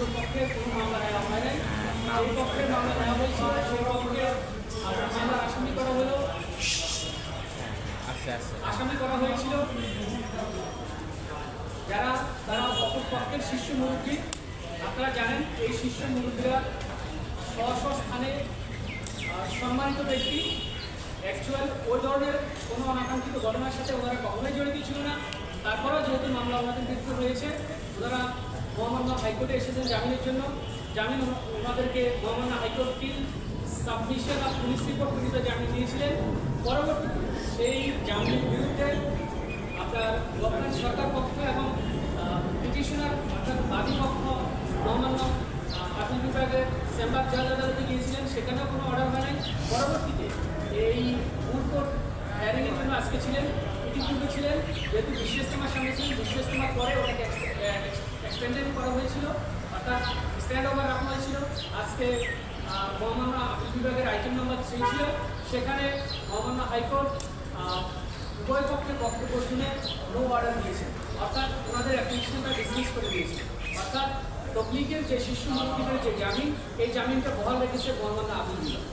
অন্য পক্ষে কোনো মামলা নেওয়া হয় নাই। এই পক্ষে মামলা নেওয়া হয়েছিল, সেই পক্ষে মামলা আসামি করা হলো, আসামি করা হয়েছিল তারা অপর পক্ষের শীর্ষ মুরব্বী। আপনারা জানেন এই শীর্ষ মুরব্বীরা স্ব স্থানে সম্মানিত ব্যক্তি। অ্যাকচুয়াল ওই ধরনের কোনো অনাকাঙ্ক্ষিত ঘটনার সাথে ওনারা কখনোই জড়িত ছিল না। তারপরেও যেহেতু মামলা ওনাদের বিরুদ্ধে রয়েছে, ওনারা মহামান্য হাইকোর্টে এসেছেন জামিনের জন্য। জামিন ওনাদেরকে মহামান্য high court 3 submission of police report করিতে জামিন দিয়েছিলেন। পরবর্তীতে সেই জামিনের বিরুদ্ধে আপনার গভর্নমেন্ট সরকার পক্ষ এবং পিটিশনার অর্থাৎ বাদী পক্ষ মহামান্য আপিল বিভাগের চেম্বার জাজ আদালতে গিয়েছিলেন, সেখানেও কোনো অর্ডার হয় নাই। পরবর্তীতে এই ফুল কোর্ট হিয়ারিংয়ের জন্য আজকে ছিলেন, ইতিপূর্বে ছিলেন, যেহেতু বিশ্ব ইজতেমার সামনে ছিলেন, বিশ্ব ইজতেমার পরে ওটাকে এক্সটেন্ডেড করা হয়েছিল, অর্থাৎ স্ট্যান্ড ওভার রাখা হয়েছিল। আজকে মহামান্য আপিল বিভাগের আইটেম নম্বর 3 ছিল, সেখানে মহামান্য হাইকোর্ট উভয় পক্ষের বক্তব্য শুনে নো অর্ডার দিয়েছে, অর্থাৎ ওনাদের অ্যাপ্লিকেশনটা ডিসমিস করে দিয়েছে। অর্থাৎ তবলিগের যে শীর্ষ মুরব্বীদের যে জামিন, এই জামিনটা বহাল রেখেছে মহামান্য আপিল বিভাগ।